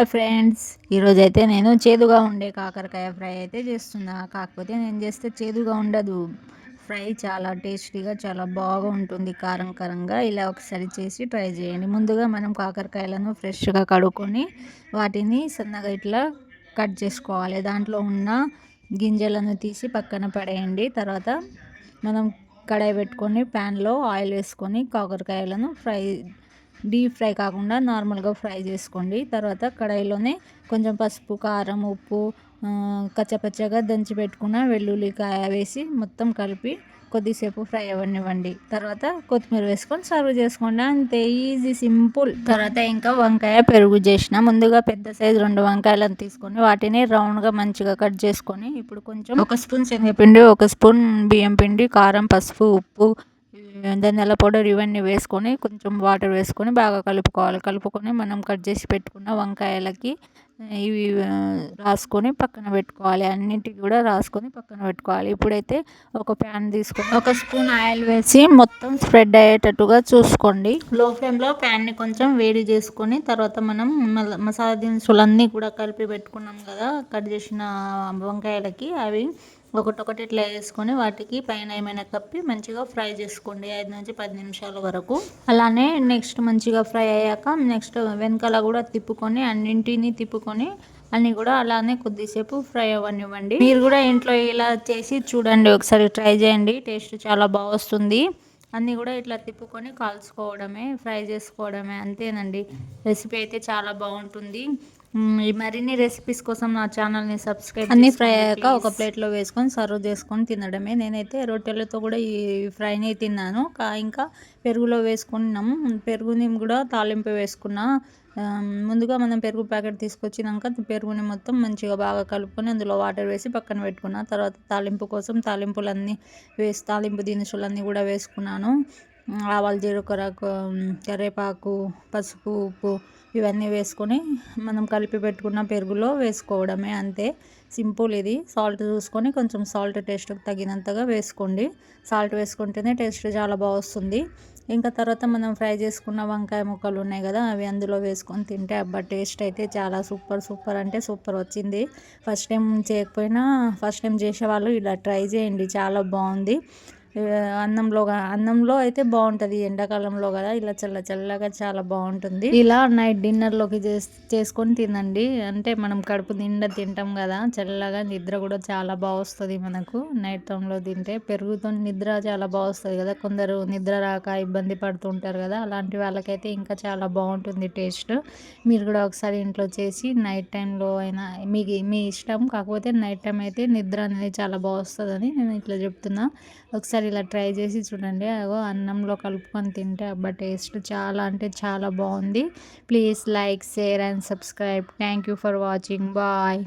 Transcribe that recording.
Hi friends, ఈరోజైతే నేను చేదుగా ఉండే కాకరకాయ ఫ్రై అయితే చేస్తున్నా. కాకపోతే నేను చేస్తే చేదుగా ఉండదు. ఫ్రై చాలా టేస్టీగా చాలా బాగా ఉంటుంది. కారం కారంగా ఇలా ఒకసారి చేసి ట్రై చేయండి. ముందుగా మనం కాకరకాయలను ఫ్రెష్గా కడుక్కొని వాటిని సన్నగా ఇట్లా కట్ చేసుకోవాలి. దాంట్లో ఉన్న గింజలను తీసి పక్కన పడేయండి. తర్వాత మనం కడాయి పెట్టుకొని ప్యాన్లో ఆయిల్ వేసుకొని కాకరకాయలను డీప్ ఫ్రై కాకుండా నార్మల్గా ఫ్రై చేసుకోండి. తర్వాత కడాయిలోనే కొంచెం పసుపు, కారం, ఉప్పు, కచ్చపచ్చగా దంచి పెట్టుకున్న వెల్లుల్లికాయ వేసి మొత్తం కలిపి కొద్దిసేపు ఫ్రై అవ్వనివ్వండి. తర్వాత కొత్తిమీర వేసుకొని సర్వ్ చేసుకోండి. అంతే, ఈజీ, సింపుల్. తర్వాత ఇంకా వంకాయ పెరుగు చేసిన. ముందుగా పెద్ద సైజు 2 వంకాయలను తీసుకొని వాటిని రౌండ్గా మంచిగా కట్ చేసుకొని ఇప్పుడు కొంచెం 1 స్పూన్ శనగపిండి, 1 స్పూన్ బియ్యం పిండి, కారం, పసుపు, ఉప్పు, ధనియాల పౌడర్ ఇవన్నీ వేసుకొని కొంచెం వాటర్ వేసుకొని బాగా కలుపుకొని మనం కట్ చేసి పెట్టుకున్న వంకాయలకి ఇవి రాసుకొని పక్కన పెట్టుకోవాలి. అన్నింటికి కూడా రాసుకొని పక్కన పెట్టుకోవాలి. ఇప్పుడైతే ఒక ప్యాన్ తీసుకొని 1 స్పూన్ ఆయిల్ వేసి మొత్తం స్ప్రెడ్ అయ్యేటట్టుగా చూసుకోండి. లో ఫ్లేమ్లో ప్యాన్ని కొంచెం వేడి చేసుకొని తర్వాత మనం మసాలా దినుసులన్నీ కూడా కలిపి పెట్టుకున్నాం కదా కట్ చేసిన వంకాయలకి, అవి ఒకటొకటి ఇట్లా వేసుకొని వాటికి పైన ఏమైనా కప్పి మంచిగా ఫ్రై చేసుకోండి 5 నుంచి 10 నిమిషాల వరకు. అలానే నెక్స్ట్ మంచిగా ఫ్రై అయ్యాక నెక్స్ట్ వెనకాల కూడా తిప్పుకొని అన్నింటినీ తిప్పుకొని అన్నీ కూడా అలానే కొద్దిసేపు ఫ్రై అవ్వనివ్వండి. మీరు కూడా ఇంట్లో ఇలా చేసి చూడండి, ఒకసారి ట్రై చేయండి. టేస్ట్ చాలా బాగా వస్తుంది. అన్నీ కూడా ఇట్లా తిప్పుకొని కాల్చుకోవడమే, ఫ్రై చేసుకోవడమే, అంతేనండి. రెసిపీ అయితే చాలా బాగుంటుంది. మరిన్ని రెసిపీస్ కోసం నా ఛానల్ని సబ్స్క్రైబ్ అన్నీ ఫ్రై అయ్యాక ఒక ప్లేట్లో వేసుకొని సర్వ్ చేసుకొని తినడమే. నేనైతే రొట్టెలతో కూడా ఈ ఫ్రైని తిన్నాను. ఇంకా పెరుగులో వేసుకున్నాము. పెరుగుని కూడా తాలింపు వేసుకున్నా. ముందుగా మనం పెరుగు ప్యాకెట్ తీసుకొచ్చినాక పెరుగుని మొత్తం మంచిగా బాగా కలుపుకొని అందులో వాటర్ వేసి పక్కన పెట్టుకున్నా. తర్వాత తాలింపు కోసం తాలింపు దినుసులన్నీ కూడా వేసుకున్నాను. ఆవాలు, జీలకర్ర, కరివేపాకు, పసుపు, ఉప్పు ఇవన్నీ వేసుకొని మనం కలిపి పెట్టుకున్న పెరుగులో వేసుకోవడమే. అంతే, సింపుల్. ఇది సాల్ట్ చూసుకొని కొంచెం సాల్ట్ టేస్ట్కి తగినంతగా వేసుకోండి. సాల్ట్ వేసుకుంటేనే టేస్ట్ చాలా బాగా వస్తుంది. ఇంకా తర్వాత మనం ఫ్రై చేసుకున్న వంకాయ ముక్కలు ఉన్నాయి కదా, అవి అందులో వేసుకొని తింటే అబ్బా టేస్ట్ అయితే చాలా సూపర్ అంటే సూపర్ వచ్చింది. ఫస్ట్ టైం చేసేవాళ్ళు ఇలా ట్రై చేయండి, చాలా బాగుంది. అన్నంలో అయితే బాగుంటుంది. ఎండాకాలంలో కదా ఇలా చల్లగా చాలా బాగుంటుంది. ఇలా నైట్ డిన్నర్లోకి చేసుకొని తినండి. అంటే మనం కడుపు నిండా తింటాం కదా, చల్లగా నిద్ర కూడా చాలా బాగా వస్తుంది మనకు. నైట్ టైంలో తింటే పెరుగుతో నిద్ర చాలా బాగా వస్తుంది కదా. కొందరు నిద్ర రాక ఇబ్బంది పడుతుంటారు కదా, అలాంటి వాళ్ళకైతే ఇంకా చాలా బాగుంటుంది టేస్ట్. మీరు కూడా ఒకసారి ఇంట్లో చేసి నైట్ టైంలో అయినా మీ ఇష్టం, కాకపోతే నైట్ టైం అయితే నిద్ర అనేది చాలా బాగా వస్తుందని నేను ఇట్లా చెప్తున్నా. ఒకసారి ఇలా ట్రై చేసి చూడండి. అన్నంలో కలుపుకొని తింటే అబ్బా టేస్ట్ చాలా అంటే చాలా బాగుంది. Please like, share and subscribe. Thank you for watching. Bye.